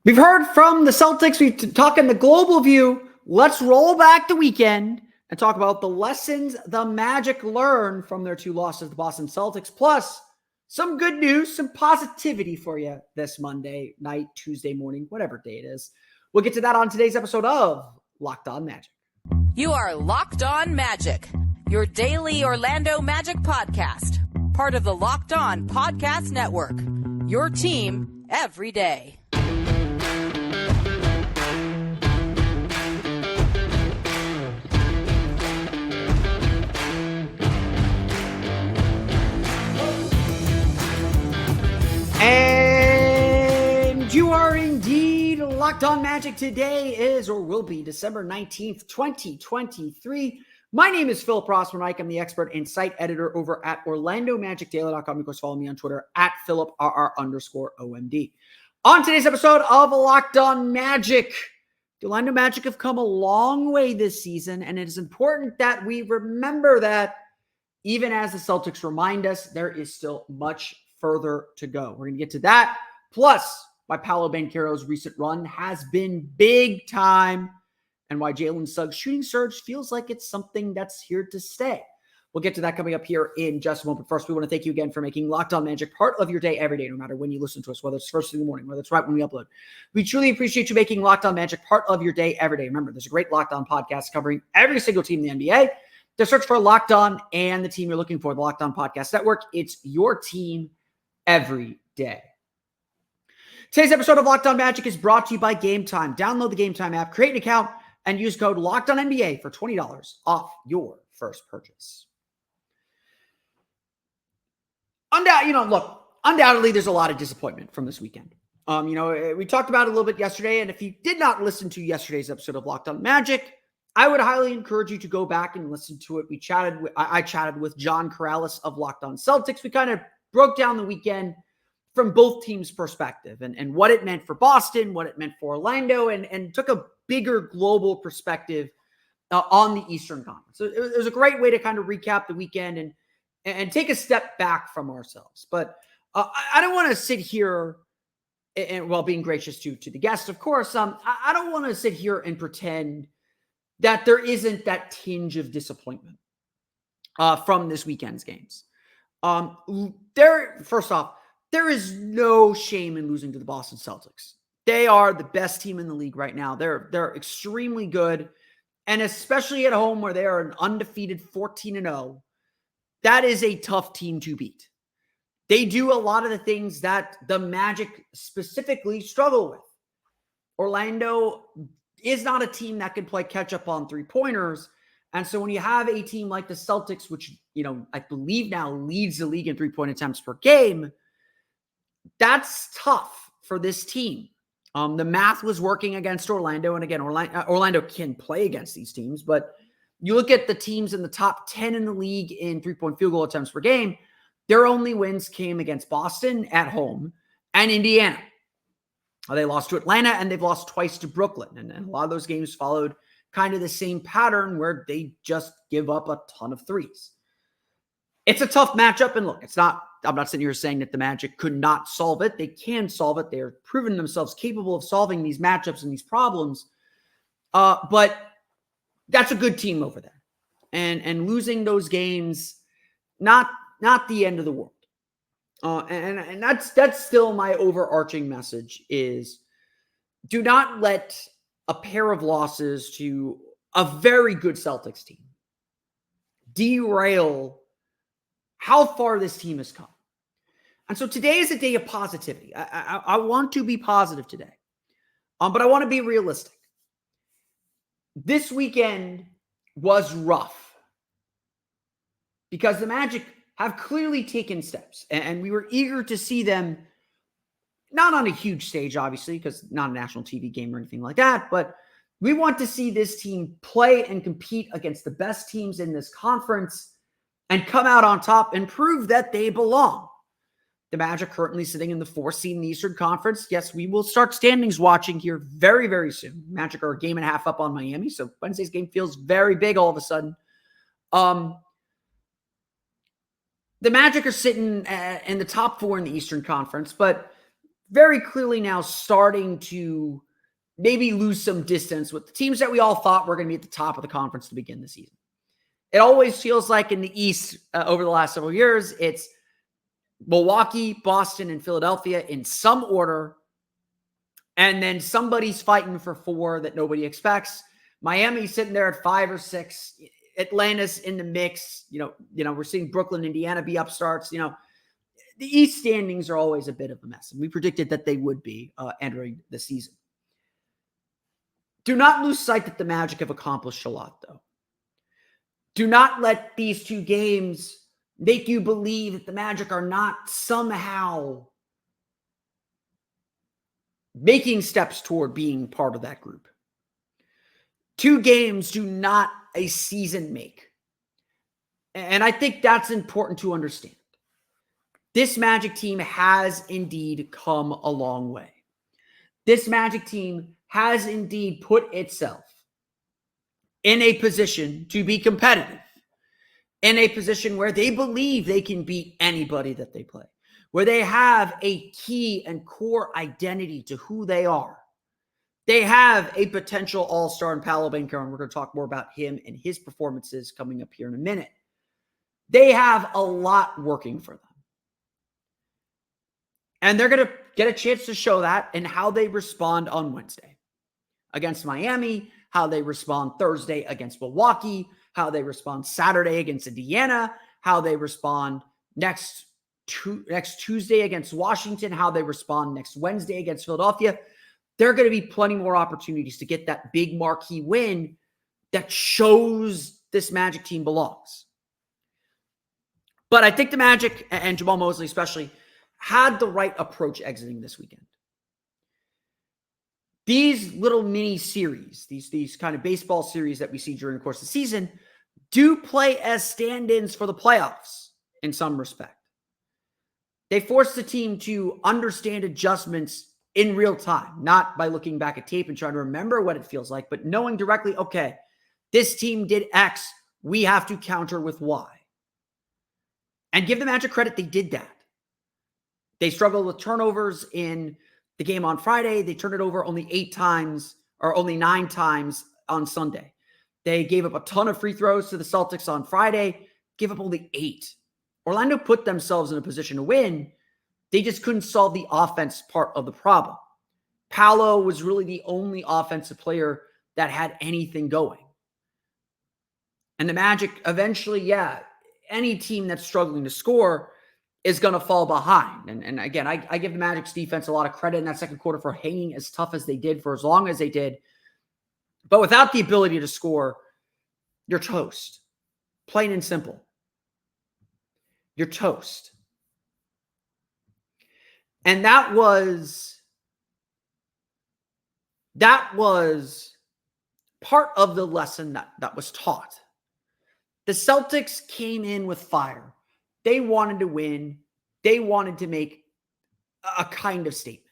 We've heard from the Celtics. We've talking the global view. Let's roll back the weekend and talk about the lessons the Magic learned from their two losses to the Boston Celtics, plus some good news, some positivity for you this Monday night, Tuesday morning, whatever day it is. We'll get to that on today's episode of Locked On Magic. You are Locked On Magic, your daily Orlando Magic podcast, part of the Locked On Podcast Network, your team every day. And you are indeed Locked On Magic. Today is, or will be, December 19th, 2023. My name is Phil Prosper-Mike. I'm the expert and site editor over at OrlandoMagicDaily.com. Of course, follow me on Twitter at PhilipRR_OMD. On today's episode of Locked On Magic, the Orlando Magic have come a long way this season, and it is important that we remember that even as the Celtics remind us, there is still much further to go. We're going to get to that. Plus, why Paolo Banchero's recent run has been big time and why Jaylen Suggs' shooting surge feels like it's something that's here to stay. We'll get to that coming up here in just a moment. First, we want to thank you again for making Locked On Magic part of your day every day, no matter when you listen to us, whether it's first thing in the morning, whether it's right when we upload. We truly appreciate you making Locked On Magic part of your day every day. Remember, there's a great Locked On podcast covering every single team in the NBA. Just search for Locked On and the team you're looking for, the Locked On Podcast Network. It's your team every day. Today's episode of Locked On Magic is brought to you by Gametime. Download the Gametime app, create an account, and use code LOCKEDONNBA for $20 off your first purchase. Undoubtedly, there's a lot of disappointment from this weekend. We talked about it a little bit yesterday, and if you did not listen to yesterday's episode of Locked On Magic, I would highly encourage you to go back and listen to it. I chatted with John Corrales of Locked On Celtics. We kind of broke down the weekend from both teams' perspective and what it meant for Boston, what it meant for Orlando, and took a bigger global perspective on the Eastern Conference. So it was a great way to kind of recap the weekend and take a step back from ourselves. But I don't want to sit here, and while being gracious to the guests, of course, I don't want to sit here and pretend that there isn't that tinge of disappointment from this weekend's games. First off, there is no shame in losing to the Boston Celtics. They are the best team in the league right now. They're extremely good, and especially at home where they are an undefeated 14-0, that is a tough team to beat. They do a lot of the things that the Magic specifically struggle with. Orlando is not a team that can play catch up on three-pointers. And so when you have a team like the Celtics, which, I believe now leads the league in three-point attempts per game, that's tough for this team. The math was working against Orlando. And again, Orlando can play against these teams, but you look at the teams in the top 10 in the league in three-point field goal attempts per game, their only wins came against Boston at home and Indiana. They lost to Atlanta and they've lost twice to Brooklyn. And a lot of those games followed kind of the same pattern where they just give up a ton of threes. It's a tough matchup. And look, I'm not sitting here saying that the Magic could not solve it. They can solve it. They're proven themselves capable of solving these matchups and these problems. But that's a good team over there. And losing those games, not the end of the world. And that's still my overarching message is do not let a pair of losses to a very good Celtics team derail how far this team has come. And so today is a day of positivity. I want to be positive today, but I want to be realistic. This weekend was rough because the Magic have clearly taken steps, and we were eager to see them, not on a huge stage, obviously, because not a national TV game or anything like that, but we want to see this team play and compete against the best teams in this conference and come out on top and prove that they belong. The Magic currently sitting in the 4th seed in the Eastern Conference. Yes, we will start standings watching here very, very soon. Magic are a game and a half up on Miami, so Wednesday's game feels very big all of a sudden. The Magic are sitting in the top 4 in the Eastern Conference, but very clearly now starting to maybe lose some distance with the teams that we all thought were going to be at the top of the conference to begin the season. It always feels like in the East over the last several years, it's Milwaukee, Boston, and Philadelphia in some order. And then somebody's fighting for 4 that nobody expects. Miami's sitting there at 5 or 6. Atlanta's in the mix. We're seeing Brooklyn, Indiana be upstarts. The East standings are always a bit of a mess. And we predicted that they would be entering the season. Do not lose sight that the Magic have accomplished a lot, though. Do not let these 2 games make you believe that the Magic are not somehow making steps toward being part of that group. 2 games do not a season make. And I think that's important to understand. This Magic team has indeed come a long way. This Magic team has indeed put itself in a position to be competitive, in a position where they believe they can beat anybody that they play, where they have a key and core identity to who they are. They have a potential all-star in Paolo Banchero, and we're going to talk more about him and his performances coming up here in a minute. They have a lot working for them. And they're going to get a chance to show that in how they respond on Wednesday against Miami, how they respond Thursday against Milwaukee, how they respond Saturday against Indiana, how they respond next Tuesday against Washington, how they respond next Wednesday against Philadelphia. There are going to be plenty more opportunities to get that big marquee win that shows this Magic team belongs. But I think the Magic, and Jamal Mosley especially, had the right approach exiting this weekend. These little mini series, these kind of baseball series that we see during the course of the season, do play as stand-ins for the playoffs in some respect. They force the team to understand adjustments in real time, not by looking back at tape and trying to remember what it feels like, but knowing directly, okay, this team did X, we have to counter with Y. And give the Magic credit, they did that. They struggled with turnovers in the game on Friday. They turned it over only 8 times, or only 9 times on Sunday. They gave up a ton of free throws to the Celtics on Friday, gave up only 8. Orlando put themselves in a position to win. They just couldn't solve the offense part of the problem. Paolo was really the only offensive player that had anything going. And the Magic eventually, any team that's struggling to score is going to fall behind. And again, I give the Magic's defense a lot of credit in that second quarter for hanging as tough as they did for as long as they did. But without the ability to score, you're toast. Plain and simple. You're toast. And that was part of the lesson that was taught. The Celtics came in with fire. They wanted to win. They wanted to make a kind of statement.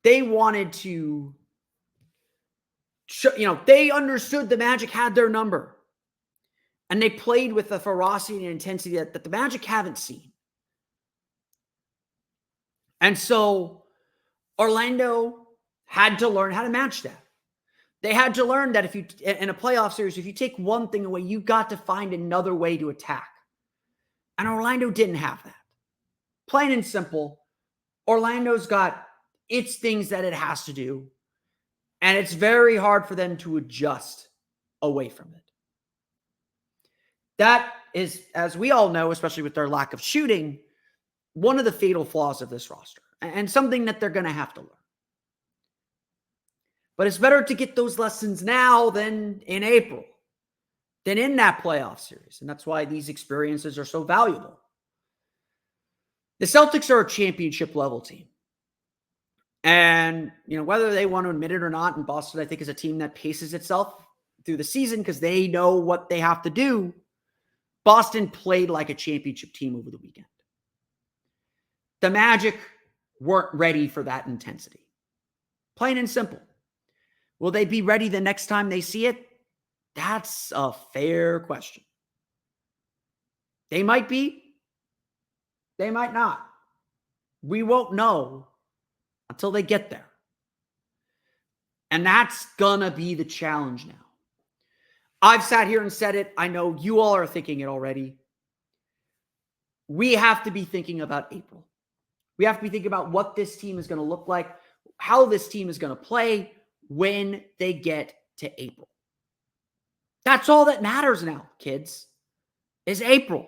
They wanted to show, they understood the Magic had their number. And they played with the ferocity and intensity that the Magic haven't seen. And so Orlando had to learn how to match that. They had to learn that in a playoff series, if you take one thing away, you've got to find another way to attack. And Orlando didn't have that. Plain and simple, Orlando's got its things that it has to do, and it's very hard for them to adjust away from it. That is, as we all know, especially with their lack of shooting, one of the fatal flaws of this roster, and something that they're going to have to learn. But it's better to get those lessons now than in April, than in that playoff series. And that's why these experiences are so valuable. The Celtics are a championship level team. And, whether they want to admit it or not, and Boston, I think, is a team that paces itself through the season because they know what they have to do. Boston played like a championship team over the weekend. The Magic weren't ready for that intensity. Plain and simple. Will they be ready the next time they see it? That's a fair question. They might be. They might not. We won't know until they get there. And that's gonna be the challenge now. I've sat here and said it. I know you all are thinking it already. We have to be thinking about April. We have to be thinking about what this team is going to look like, how this team is going to play when they get to April. That's all that matters now, kids, is April,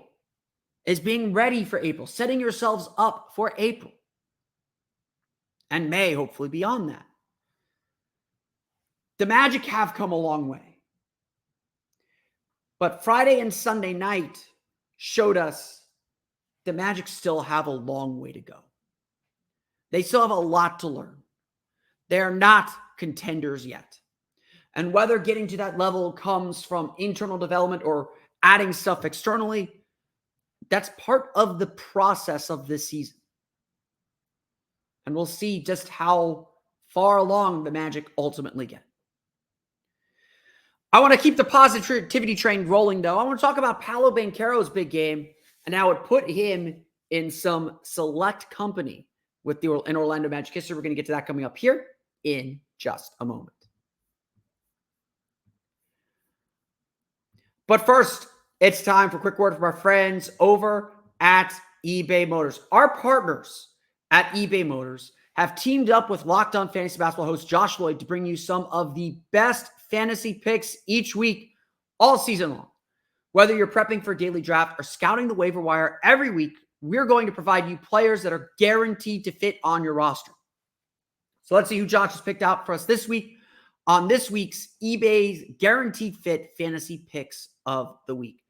is being ready for April, setting yourselves up for April. And May, hopefully beyond that. The Magic have come a long way. But Friday and Sunday night showed us the Magic still have a long way to go. They still have a lot to learn. They are not contenders yet. And whether getting to that level comes from internal development or adding stuff externally, that's part of the process of this season. And we'll see just how far along the Magic ultimately get. I want to keep the positivity train rolling, though. I want to talk about Paolo Banchero's big game and how it put him in some select company with the Orlando Magic history. We're going to get to that coming up here in just a moment. But first, it's time for a quick word from our friends over at eBay Motors. Our partners at eBay Motors have teamed up with Locked On Fantasy Basketball host Josh Lloyd to bring you some of the best fantasy picks each week, all season long. Whether you're prepping for daily draft or scouting the waiver wire every week, we're going to provide you players that are guaranteed to fit on your roster. So let's see who Josh has picked out for us this week on this week's eBay's Guaranteed Fit Fantasy Picks of the Week.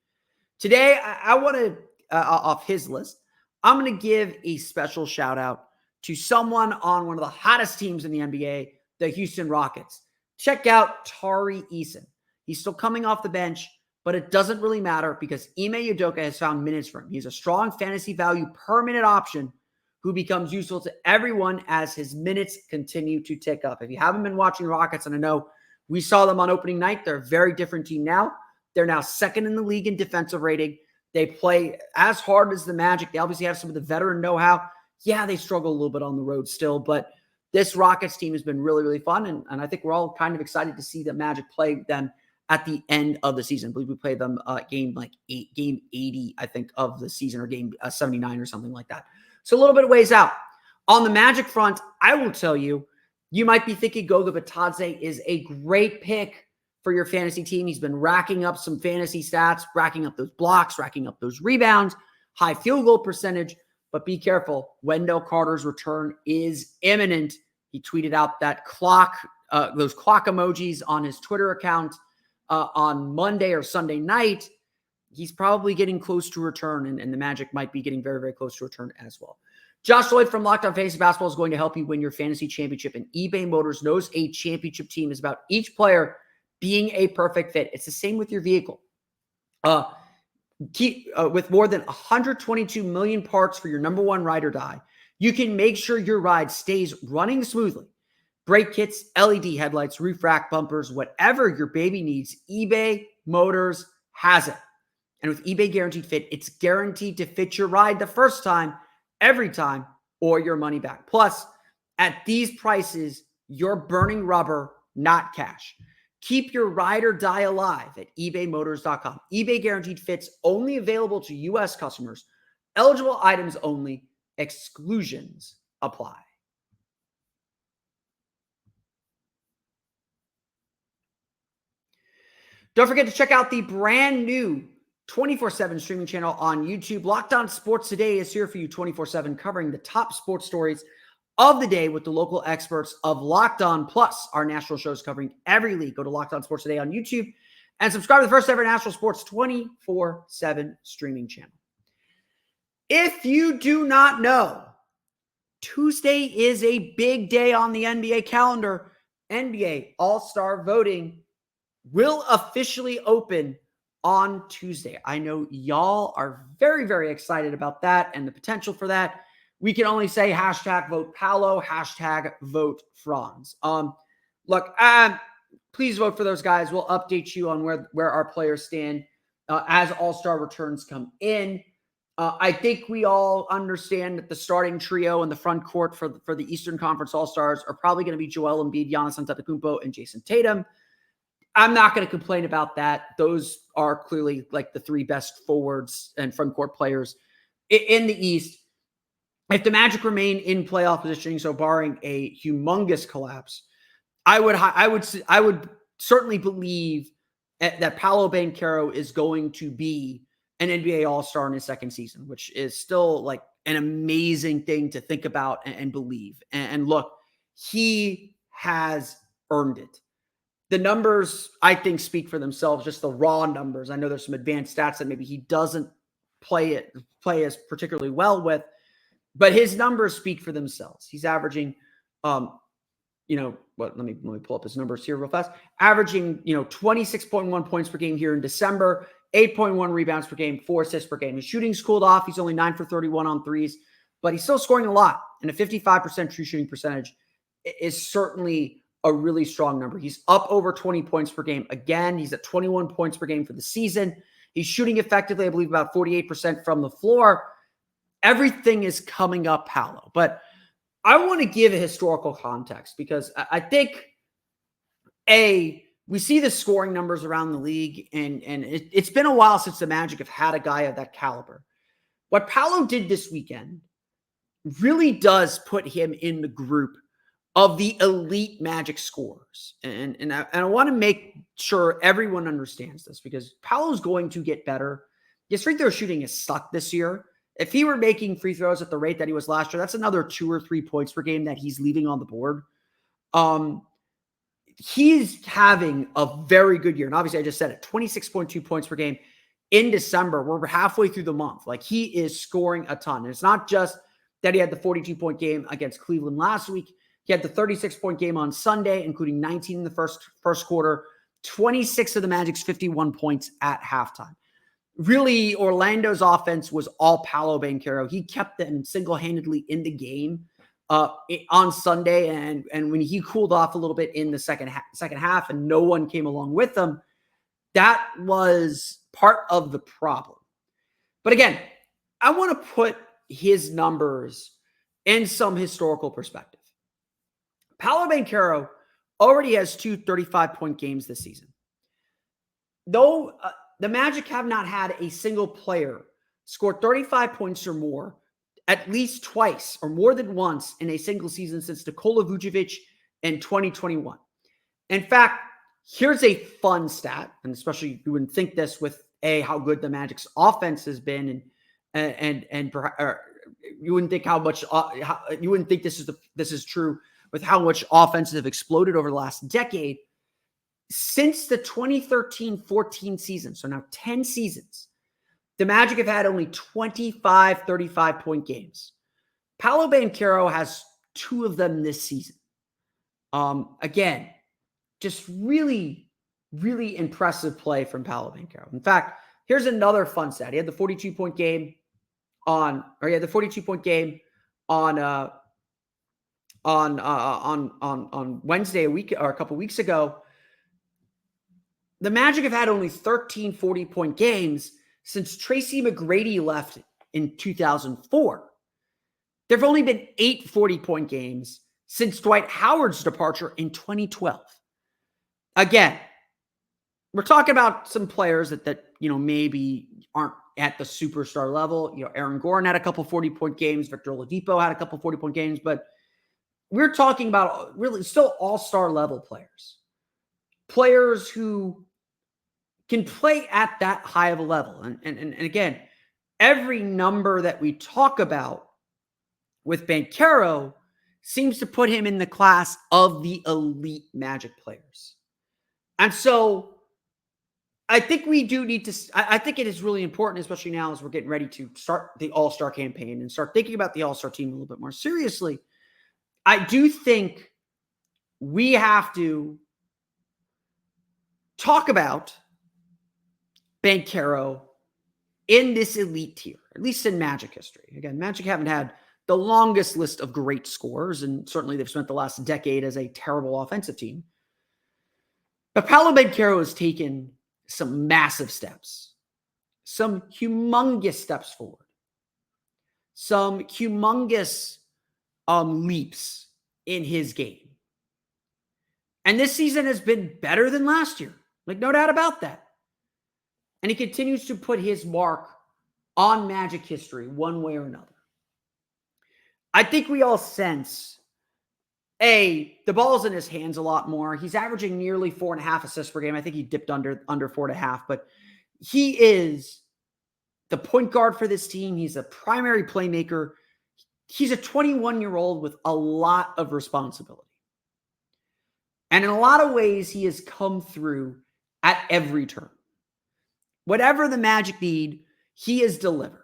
Today, I want to, off his list, I'm going to give a special shout out to someone on one of the hottest teams in the NBA, the Houston Rockets. Check out Tari Eason. He's still coming off the bench, but it doesn't really matter because Ime Udoka has found minutes for him. He's a strong fantasy value per minute option who becomes useful to everyone as his minutes continue to tick up. If you haven't been watching Rockets, and I know we saw them on opening night, they're a very different team now. They're now second in the league in defensive rating. They play as hard as the Magic. They obviously have some of the veteran know-how. Yeah, they struggle a little bit on the road still, but this Rockets team has been really, really fun, and I think we're all kind of excited to see the Magic play them at the end of the season. I believe we play them game 80, I think, of the season, or game 79 or something like that. So a little bit of ways out. On the Magic front, I will tell you, you might be thinking Goga Bitadze is a great pick for your fantasy team. He's been racking up some fantasy stats, racking up those blocks, racking up those rebounds, high field goal percentage. But be careful, Wendell Carter's return is imminent. He tweeted out that clock, those clock emojis on his Twitter account on Monday or Sunday night. He's probably getting close to return, and the Magic might be getting very, very close to return as well. Josh Lloyd from Locked On Fantasy Basketball is going to help you win your fantasy championship, and eBay Motors knows a championship team is about each player being a perfect fit. It's the same with your vehicle. With more than 122 million parts for your number one ride or die, you can make sure your ride stays running smoothly. Brake kits, LED headlights, roof rack, bumpers, whatever your baby needs, eBay Motors has it. And with eBay Guaranteed Fit, it's guaranteed to fit your ride the first time, every time, or your money back. Plus, at these prices, you're burning rubber, not cash. Keep your ride or die alive at ebaymotors.com. eBay Guaranteed Fits only available to U.S. customers. Eligible items only. Exclusions apply. Don't forget to check out the brand new 24/7 streaming channel on YouTube. Locked On Sports Today is here for you 24/7, covering the top sports stories of the day with the local experts of Locked On, plus our national shows covering every league. Go to Locked On Sports Today on YouTube and subscribe to the first ever national sports 24/7 streaming channel. If you do not know, Tuesday is a big day on the NBA calendar. NBA AllStar Voting will officially open on Tuesday. I know y'all are very, very excited about that and the potential for that. We can only say hashtag vote Paolo, hashtag vote Franz. Look, please vote for those guys. We'll update you on where our players stand as All-Star returns come in. I think we all understand that the starting trio in the front court for the Eastern Conference All-Stars are probably going to be Joel Embiid, Giannis Antetokounmpo, and Jason Tatum. I'm not going to complain about that. Those are clearly like the three best forwards and front court players in the East. If the Magic remain in playoff positioning, so barring a humongous collapse, I would certainly believe that Paolo Banchero is going to be an NBA All-Star in his second season, which is still like an amazing thing to think about and believe. And look, he has earned it. The numbers, I think, speak for themselves, just the raw numbers. I know there's some advanced stats that maybe he doesn't play as particularly well with, but his numbers speak for themselves. He's averaging, let me pull up his numbers here real fast. Averaging, 26.1 points per game here in December, 8.1 rebounds per game, 4 assists per game. His shooting's cooled off. He's only 9 for 31 on threes, but he's still scoring a lot. And a 55% true shooting percentage is certainly a really strong number. He's up over 20 points per game. Again, he's at 21 points per game for the season. He's shooting effectively, I believe, about 48% from the floor. Everything is coming up Paolo. But I want to give a historical context because I think, we see the scoring numbers around the league, and it's been a while since the Magic have had a guy of that caliber. What Paolo did this weekend really does put him in the group of the elite Magic scorers. And I want to make sure everyone understands this because Paolo's going to get better. His free throw shooting has sucked this year. If he were making free throws at the rate that he was last year, that's another 2 or 3 points per game that he's leaving on the board. He's having a very good year. And obviously, I just said it, 26.2 points per game in December. We're halfway through the month. Like, he is scoring a ton. And it's not just that he had the 42-point game against Cleveland last week. He had the 36-point game on Sunday, including 19 in the first quarter, 26 of the Magic's 51 points at halftime. Really, Orlando's offense was all Paolo Banchero. He kept them single-handedly in the game on Sunday, and when he cooled off a little bit in the second half and no one came along with him, that was part of the problem. But again, I want to put his numbers in some historical perspective. Paolo Banchero already has 2 35-point games this season. Though the Magic have not had a single player score 35 points or more at least twice or more than once in a single season since Nikola Vucevic in 2021. In fact, here's a fun stat, and especially you wouldn't think this with how good the Magic's offense has been, and you wouldn't think you wouldn't think this is true with how much offenses have exploded over the last decade. Since the 2013-14 season, so now 10 seasons, the Magic have had only 25 35-point games. Paolo Banchero has 2 of them this season. Again, just really, really impressive play from Paolo Banchero. In fact, here's another fun stat. He had the 42-point game on Wednesday, a couple weeks ago. The Magic have had only 13 40-point games since Tracy McGrady left in 2004. There have only been 8 40-point games since Dwight Howard's departure in 2012. Again, we're talking about some players that maybe aren't at the superstar level. Aaron Gordon had a couple 40-point games. Victor Oladipo had a couple 40-point games, but we're talking about really still all-star level players. Players who can play at that high of a level. And again, every number that we talk about with Banchero seems to put him in the class of the elite Magic players. And so I think we do need to, I think it is really important, especially now as we're getting ready to start the All-Star campaign and start thinking about the All-Star team a little bit more seriously. I do think we have to talk about Banchero in this elite tier, at least in Magic history. Again, Magic haven't had the longest list of great scorers, and certainly they've spent the last decade as a terrible offensive team. But Paolo Banchero has taken some massive steps, some humongous steps forward some humongous leaps in his game. And this season has been better than last year. Like, no doubt about that. And he continues to put his mark on Magic history one way or another. I think we all sense, the ball's in his hands a lot more. He's averaging nearly 4.5 assists per game. I think he dipped under 4.5, but he is the point guard for this team. He's a primary playmaker. He's a 21-year-old with a lot of responsibility. And in a lot of ways, he has come through at every turn. Whatever the Magic need, he has delivered.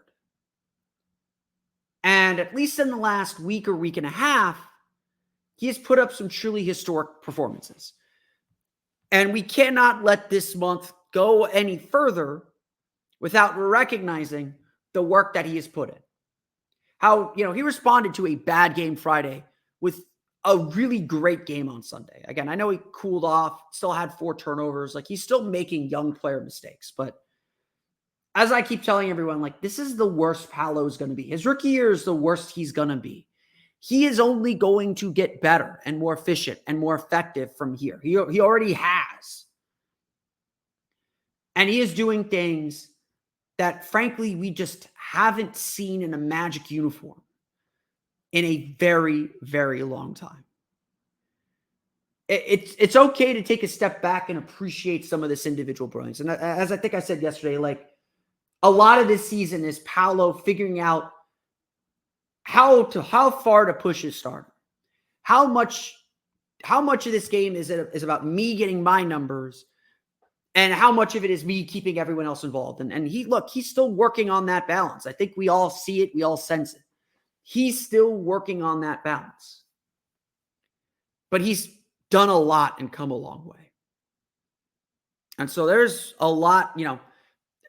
And at least in the last week or week and a half, he has put up some truly historic performances. And we cannot let this month go any further without recognizing the work that he has put in. How, he responded to a bad game Friday with a really great game on Sunday. Again, I know he cooled off, still had 4 turnovers. Like, he's still making young player mistakes. But as I keep telling everyone, like, this is the worst Paolo is going to be. His rookie year is the worst he's going to be. He is only going to get better and more efficient and more effective from here. He already has. And he is doing things that, frankly, we just haven't seen in a Magic uniform in a very, very long time. It's okay to take a step back and appreciate some of this individual brilliance. And as I think I said yesterday, like, a lot of this season is Paolo figuring out how far to push his starter. How much of this game is about me getting my numbers, and how much of it is me keeping everyone else involved. And he's still working on that balance. I think we all see it. We all sense it. He's still working on that balance. But he's done a lot and come a long way. And so there's a lot,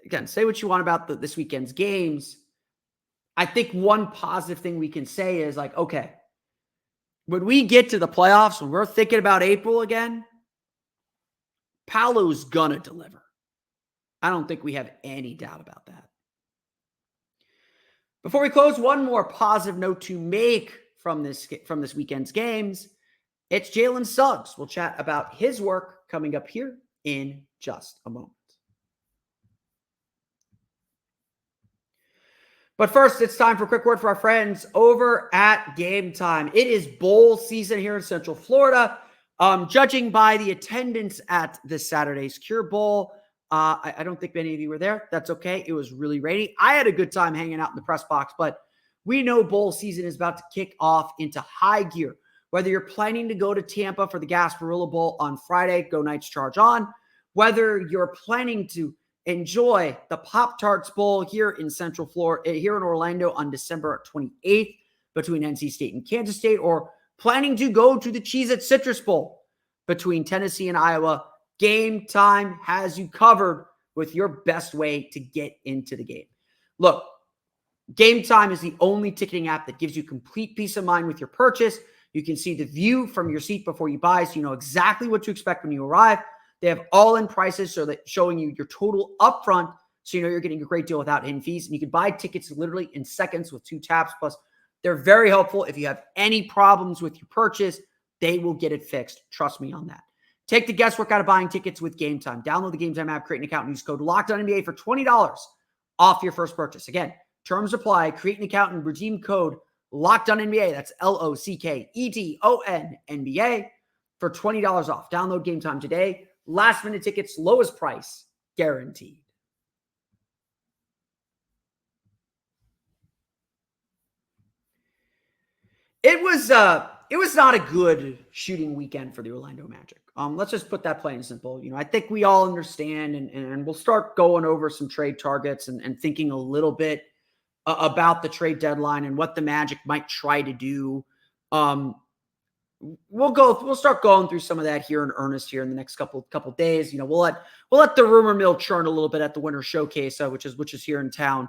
again, say what you want about this weekend's games. I think one positive thing we can say is, like, okay, when we get to the playoffs, when we're thinking about April again, Paolo's gonna deliver. I don't think we have any doubt about that. Before we close, one more positive note to make from this weekend's games. It's Jaylen Suggs. We'll chat about his work coming up here in just a moment. But first, it's time for a quick word for our friends over at Gametime. It is bowl season here in Central Florida. Judging by the attendance at this Saturday's Cure Bowl, I don't think many of you were there. That's okay. It was really rainy. I had a good time hanging out in the press box, but we know bowl season is about to kick off into high gear. Whether you're planning to go to Tampa for the Gasparilla Bowl on Friday, go Knights charge on. Whether you're planning to enjoy the Pop-Tarts Bowl here in Central Florida, here in Orlando on December 28th between NC State and Kansas State, or planning to go to the Cheez-It Citrus Bowl between Tennessee and Iowa, Gametime has you covered with your best way to get into the game. Look, Gametime is the only ticketing app that gives you complete peace of mind with your purchase. You can see the view from your seat before you buy, so you know exactly what to expect when you arrive. They have all-in prices, so that showing you your total upfront, so you know you're getting a great deal without hidden fees. And you can buy tickets literally in seconds with 2 taps. Plus, they're very helpful. If you have any problems with your purchase, they will get it fixed. Trust me on that. Take the guesswork out of buying tickets with Gametime. Download the Gametime app, create an account, and use code LOCKEDONNBA for $20 off your first purchase. Again, terms apply. Create an account and redeem code LOCKEDONNBA. That's LOCKEDONNBA for $20 off. Download Gametime today. Last minute tickets, lowest price, guaranteed. It was not a good shooting weekend for the Orlando Magic. Let's just put that plain and simple. I think we all understand, and we'll start going over some trade targets and thinking a little bit about the trade deadline and what the Magic might try to do. We'll start going through some of that here in earnest here in the next couple days. We'll let the rumor mill churn a little bit at the Winter Showcase, which is here in town,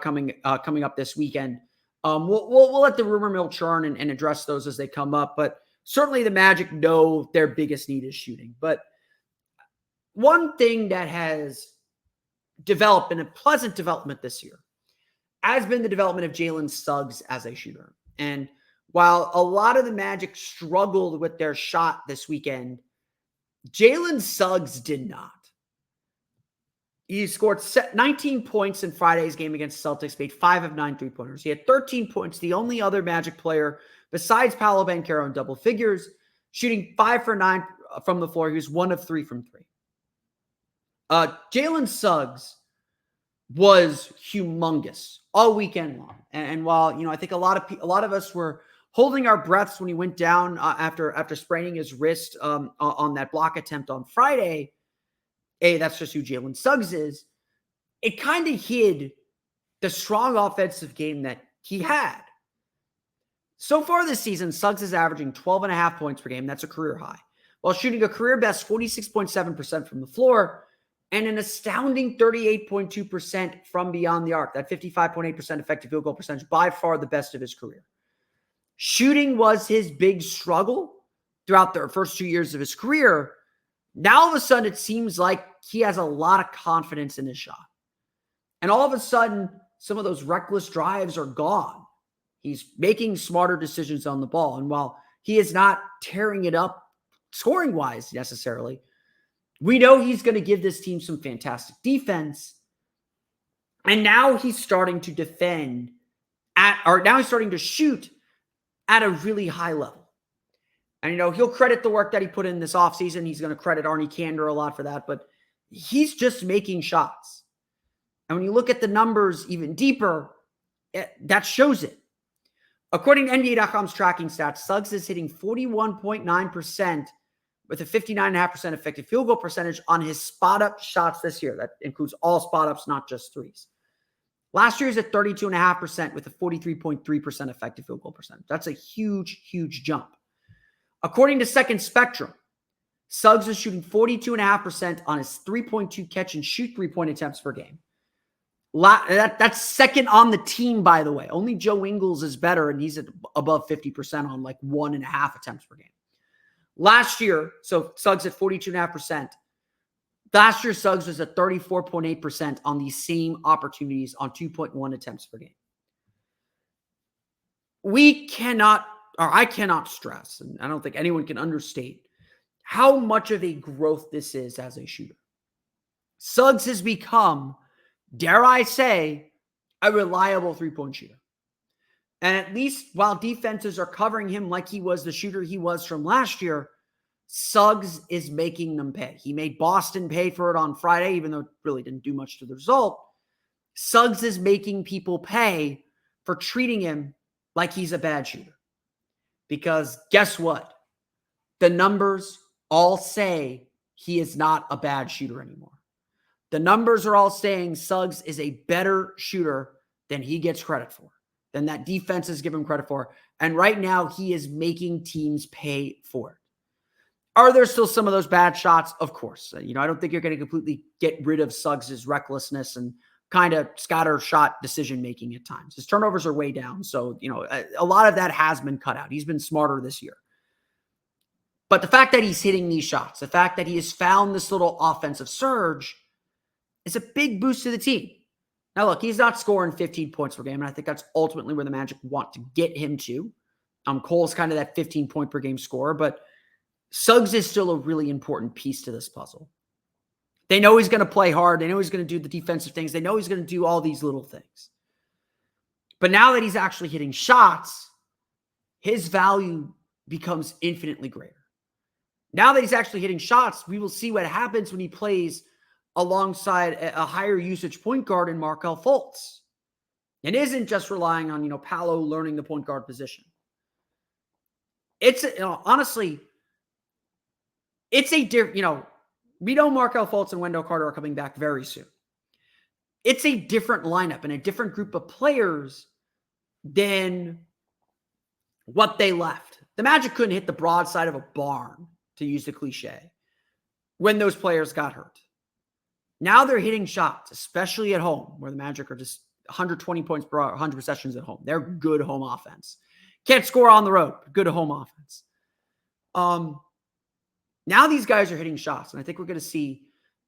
coming up this weekend. We'll let the rumor mill churn and address those as they come up. But certainly the Magic know their biggest need is shooting. But one thing that has developed, and a pleasant development this year, has been the development of Jaylen Suggs as a shooter. And while a lot of the Magic struggled with their shot this weekend, Jaylen Suggs did not. He scored 19 points in Friday's game against Celtics, made 5 of 9 3-pointers. He had 13 points, the only other Magic player besides Paolo Banchero in double figures, shooting 5 for 9 from the floor. He was 1 of 3 from 3. Jaylen Suggs was humongous all weekend long. And while, I think a lot of us were holding our breaths when he went down after spraining his wrist on that block attempt on Friday, that's just who Jaylen Suggs is. It kind of hid the strong offensive game that he had. So far this season, Suggs is averaging 12.5 points per game. That's a career high, while shooting a career best 46.7% from the floor and an astounding 38.2% from beyond the arc. That 55.8% effective field goal percentage, by far the best of his career. Shooting was his big struggle throughout the first 2 years of his career. Now, all of a sudden, it seems like he has a lot of confidence in his shot. And all of a sudden, some of those reckless drives are gone. He's making smarter decisions on the ball. And while he is not tearing it up scoring-wise necessarily, we know he's going to give this team some fantastic defense. And now he's starting to now he's starting to shoot at a really high level. And, he'll credit the work that he put in this offseason. He's going to credit Arnie Kander a lot for that, but he's just making shots. And when you look at the numbers even deeper, that shows it. According to NBA.com's tracking stats, Suggs is hitting 41.9% with a 59.5% effective field goal percentage on his spot-up shots this year. That includes all spot-ups, not just threes. Last year, he was at 32.5% with a 43.3% effective field goal percentage. That's a huge, huge jump. According to Second Spectrum, Suggs is shooting 42.5% on his 3.2 catch and shoot 3-point attempts per game. That's second on the team, by the way. Only Joe Ingles is better, and he's at above 50% on 1.5 attempts per game. Last year, so Suggs at 42.5%. Last year, Suggs was at 34.8% on these same opportunities on 2.1 attempts per game. I cannot stress, and I don't think anyone can understate how much of a growth this is as a shooter. Suggs has become, dare I say, a reliable 3-point shooter. And at least while defenses are covering him like he was the shooter he was from last year, Suggs is making them pay. He made Boston pay for it on Friday, even though it really didn't do much to the result. Suggs is making people pay for treating him like he's a bad shooter. Because guess what? The numbers all say he is not a bad shooter anymore. The numbers are all saying Suggs is a better shooter than he gets credit for, than that defense is giving him credit for. And right now, he is making teams pay for it. Are there still some of those bad shots? Of course. I don't think you're going to completely get rid of Suggs' recklessness and kind of scatter shot decision-making at times. His turnovers are way down. So, a lot of that has been cut out. He's been smarter this year. But the fact that he's hitting these shots, the fact that he has found this little offensive surge is a big boost to the team. Now, look, he's not scoring 15 points per game, and I think that's ultimately where the Magic want to get him to. Cole's kind of that 15-point per game scorer, but Suggs is still a really important piece to this puzzle. They know he's going to play hard. They know he's going to do the defensive things. They know he's going to do all these little things. But now that he's actually hitting shots, his value becomes infinitely greater. Now that he's actually hitting shots, we will see what happens when he plays alongside a higher usage point guard in Markelle Fultz. It isn't just relying on, Paolo learning the point guard position. Honestly, it's a different, we know Markelle Fultz and Wendell Carter are coming back very soon. It's a different lineup and a different group of players than what they left. The Magic couldn't hit the broadside of a barn, to use the cliche, when those players got hurt. Now they're hitting shots, especially at home, where the Magic are just 120 points per 100 possessions at home. They're good home offense. Can't score on the road, but good home offense. Now these guys are hitting shots, and I think we're going to see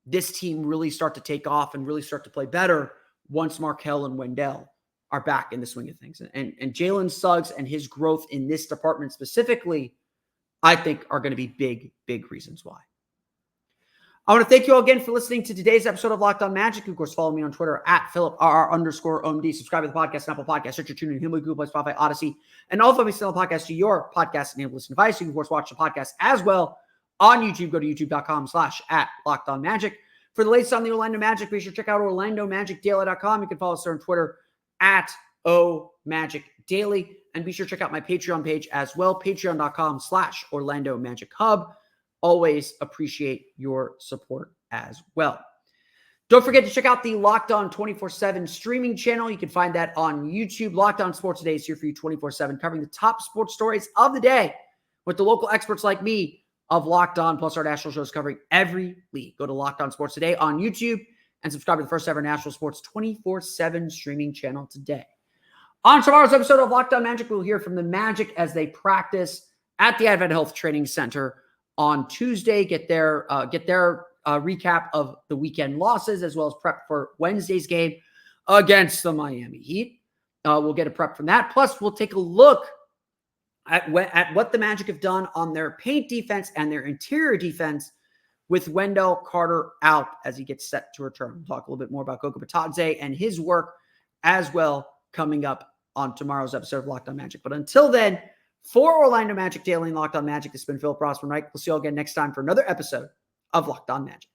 this team really start to take off and really start to play better once Markelle and Wendell are back in the swing of things. And Jaylen Suggs and his growth in this department specifically, I think are going to be big, big reasons why. I want to thank you all again for listening to today's episode of Locked On Magic. Of course, follow me on Twitter at @PhilipRR_OMD. Subscribe to the podcast, Apple Podcasts, search your tuning, Himalaya, Google Play, Spotify, Odyssey, and all of my still podcast to your podcast enabled listening device. You can, of course, watch the podcast as well on YouTube. Go to youtube.com/@LockedOnMagic. For the latest on the Orlando Magic, be sure to check out OrlandoMagicDaily.com. You can follow us there on Twitter at OMagicDaily. And be sure to check out my Patreon page as well, patreon.com/OrlandoMagicHub. Always appreciate your support as well. Don't forget to check out the Locked On 24/7 streaming channel. You can find that on YouTube. Locked On Sports Today is here for you 24/7, covering the top sports stories of the day with the local experts like me of Locked On, plus our national shows covering every league. Go to Locked On Sports Today on YouTube and subscribe to the first ever national sports 24/7 streaming channel today. On tomorrow's episode of Locked On Magic, we'll hear from the Magic as they practice at the Advent Health Training Center on Tuesday. Get their recap of the weekend losses, as well as prep for Wednesday's game against the Miami Heat. We'll get a prep from that. Plus, we'll take a look at what the Magic have done on their paint defense and their interior defense with Wendell Carter out as he gets set to return. We'll talk a little bit more about Goga Bitadze and his work as well coming up on tomorrow's episode of Locked On Magic. But until then, for Orlando Magic Daily and Locked On Magic, this has been Philip Rossman-Reich. We'll see you all again next time for another episode of Locked On Magic.